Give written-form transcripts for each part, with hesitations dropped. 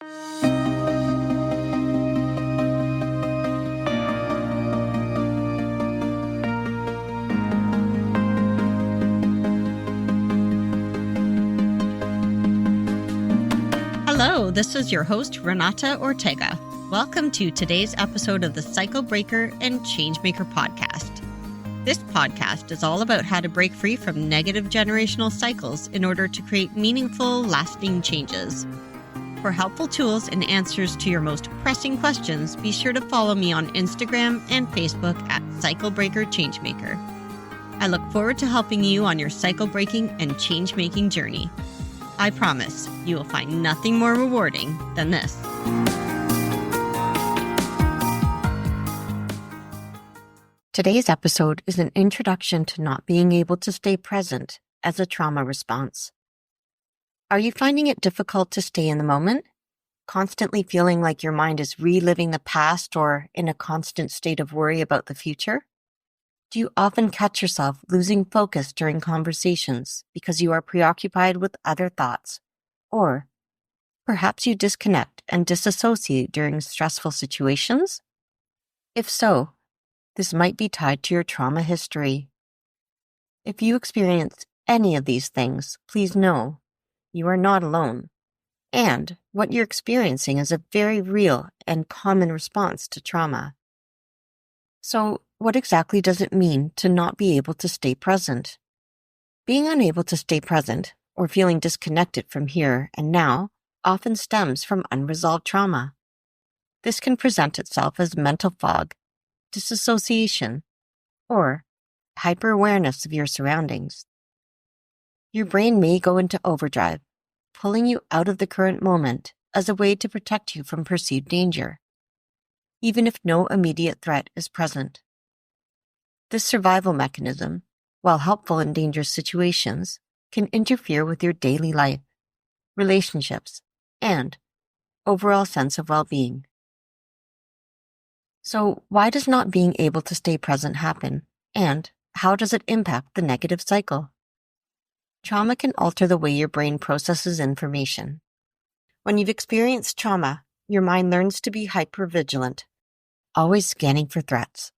Hello, this is your host, Renata Ortega. Welcome to today's episode of the Cycle Breaker and Changemaker podcast. This podcast is all about how to break free from negative generational cycles in order to create meaningful, lasting changes. For helpful tools and answers to your most pressing questions, be sure to follow me on Instagram and Facebook at Cycle Breaker Changemaker. I look forward to helping you on your cycle breaking and change-making journey. I promise you will find nothing more rewarding than this. Today's episode is an introduction to not being able to stay present as a trauma response. Are you finding it difficult to stay in the moment? Constantly feeling like your mind is reliving the past or in a constant state of worry about the future? Do you often catch yourself losing focus during conversations because you are preoccupied with other thoughts? Or perhaps you disconnect and disassociate during stressful situations? If so, this might be tied to your trauma history. If you experience any of these things, please know you are not alone, and what you're experiencing is a very real and common response to trauma. So, what exactly does it mean to not be able to stay present? Being unable to stay present or feeling disconnected from here and now often stems from unresolved trauma. This can present itself as mental fog, dissociation, or hyper-awareness of your surroundings. Your brain may go into overdrive, pulling you out of the current moment as a way to protect you from perceived danger, even if no immediate threat is present. This survival mechanism, while helpful in dangerous situations, can interfere with your daily life, relationships, and overall sense of well-being. So, why does not being able to stay present happen, and how does it impact the negative cycle? Trauma can alter the way your brain processes information. When you've experienced trauma, your mind learns to be hypervigilant, always scanning for threats.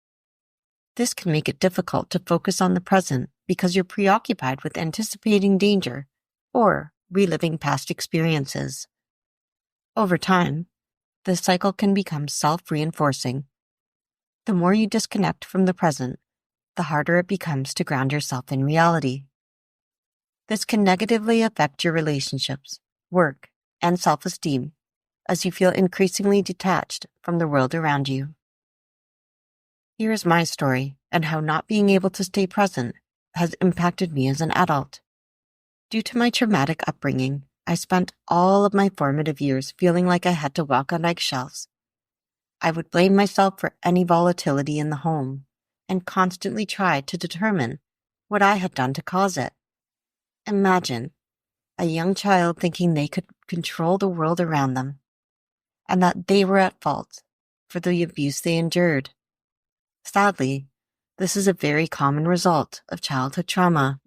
This can make it difficult to focus on the present because you're preoccupied with anticipating danger or reliving past experiences. Over time, this cycle can become self-reinforcing. The more you disconnect from the present, the harder it becomes to ground yourself in reality. This can negatively affect your relationships, work, and self-esteem as you feel increasingly detached from the world around you. Here is my story and how not being able to stay present has impacted me as an adult. Due to my traumatic upbringing, I spent all of my formative years feeling like I had to walk on eggshells. I would blame myself for any volatility in the home and constantly try to determine what I had done to cause it. Imagine a young child thinking they could control the world around them and that they were at fault for the abuse they endured. Sadly, this is a very common result of childhood trauma.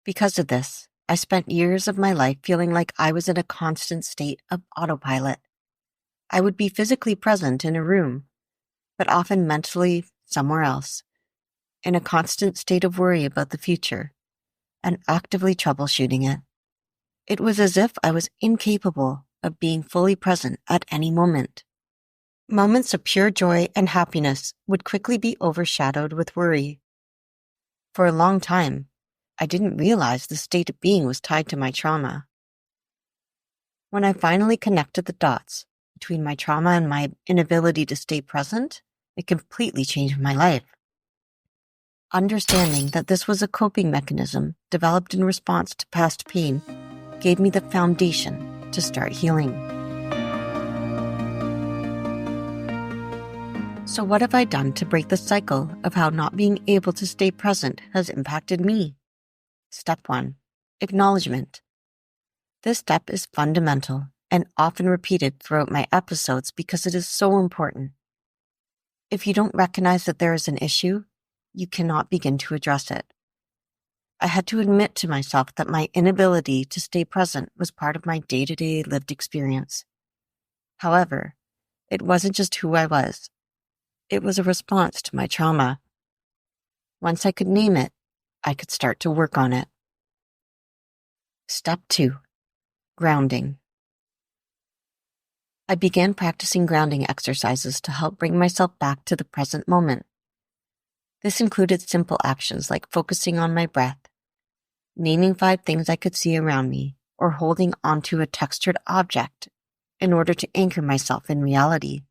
Because of this, I spent years of my life feeling like I was in a constant state of autopilot. I would be physically present in a room, but often mentally somewhere else, in a constant state of worry about the future, and actively troubleshooting it. It was as if I was incapable of being fully present at any moment. Moments of pure joy and happiness would quickly be overshadowed with worry. For a long time, I didn't realize the state of being was tied to my trauma. When I finally connected the dots between my trauma and my inability to stay present, it completely changed my life. Understanding that this was a coping mechanism developed in response to past pain gave me the foundation to start healing. So what have I done to break the cycle of how not being able to stay present has impacted me? Step 1. Acknowledgement. This step is fundamental and often repeated throughout my episodes because it is so important. If you don't recognize that there is an issue, you cannot begin to address it. I had to admit to myself that my inability to stay present was part of my day-to-day lived experience, However, it wasn't just who I was. It was a response to my trauma. Once I could name it, I could start to work on it. Step 2. Grounding. I began practicing grounding exercises to help bring myself back to the present moment. This included simple actions like focusing on my breath, naming 5 things I could see around me, or holding onto a textured object in order to anchor myself in reality.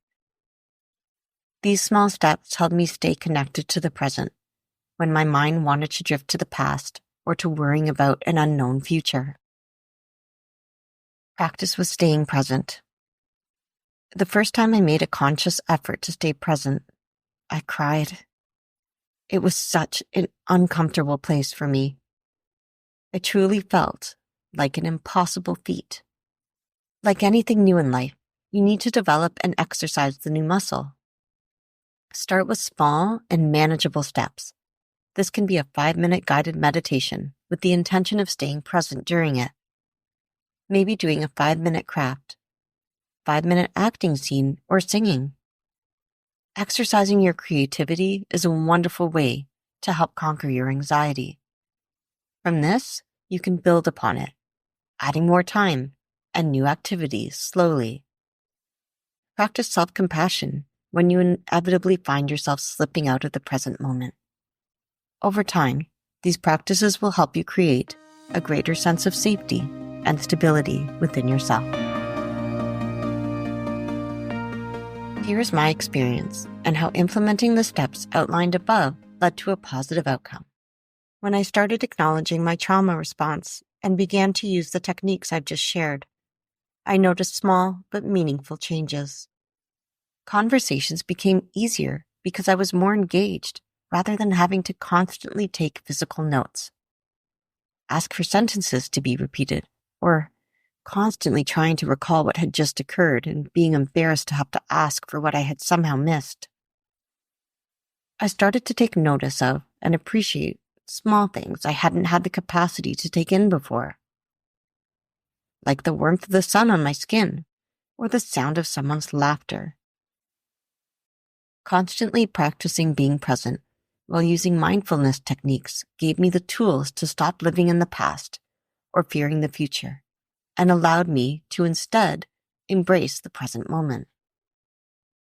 These small steps helped me stay connected to the present when my mind wanted to drift to the past or to worrying about an unknown future. Practice with staying present. The first time I made a conscious effort to stay present, I cried. It was such an uncomfortable place for me. I truly felt like an impossible feat. Like anything new in life, you need to develop and exercise the new muscle. Start with small and manageable steps. This can be a 5-minute guided meditation with the intention of staying present during it. Maybe doing a 5-minute craft, 5-minute acting scene, or singing. Exercising your creativity is a wonderful way to help conquer your anxiety. From this, you can build upon it, adding more time and new activities slowly. Practice self-compassion when you inevitably find yourself slipping out of the present moment. Over time, these practices will help you create a greater sense of safety and stability within yourself. Here is my experience and how implementing the steps outlined above led to a positive outcome. When I started acknowledging my trauma response and began to use the techniques I've just shared, I noticed small but meaningful changes. Conversations became easier because I was more engaged rather than having to constantly take physical notes. Ask for sentences to be repeated, or constantly trying to recall what had just occurred and being embarrassed to have to ask for what I had somehow missed. I started to take notice of and appreciate small things I hadn't had the capacity to take in before, like the warmth of the sun on my skin or the sound of someone's laughter. Constantly practicing being present while using mindfulness techniques gave me the tools to stop living in the past or fearing the future, and allowed me to instead embrace the present moment.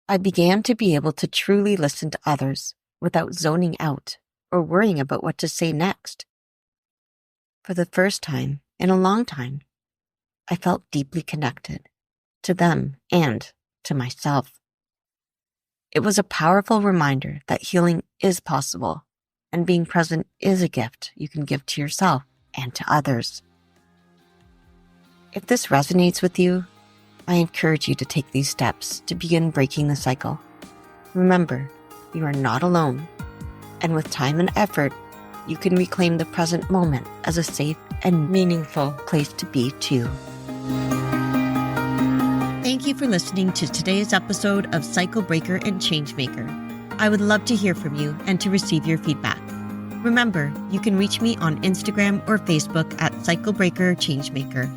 I began to be able to truly listen to others without zoning out or worrying about what to say next. For the first time in a long time, I felt deeply connected to them and to myself. It was a powerful reminder that healing is possible, and being present is a gift you can give to yourself and to others. If this resonates with you, I encourage you to take these steps to begin breaking the cycle. Remember, you are not alone, and with time and effort, you can reclaim the present moment as a safe and meaningful place to be too. Thank you for listening to today's episode of Cycle Breaker and Changemaker. I would love to hear from you and to receive your feedback. Remember, you can reach me on Instagram or Facebook at Cycle Breaker Changemaker.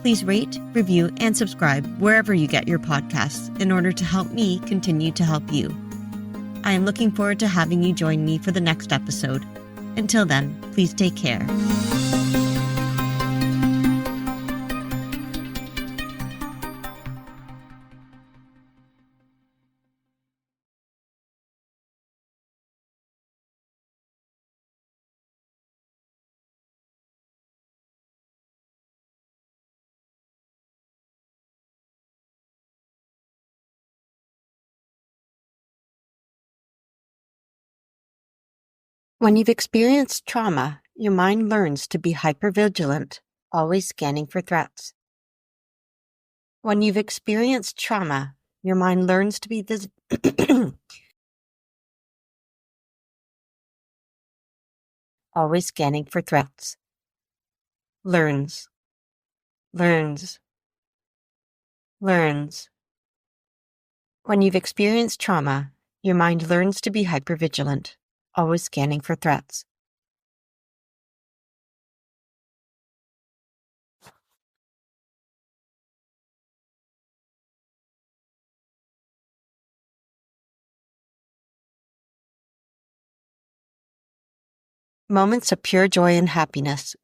Please rate, review, and subscribe wherever you get your podcasts in order to help me continue to help you. I am looking forward to having you join me for the next episode. Until then, please take care. When you've experienced trauma, your mind learns to be hypervigilant, always scanning for threats. When you've experienced trauma, your mind learns to be always scanning for threats. Learns. Learns. Learns. When you've experienced trauma, your mind learns to be hypervigilant, always scanning for threats. Moments of pure joy and happiness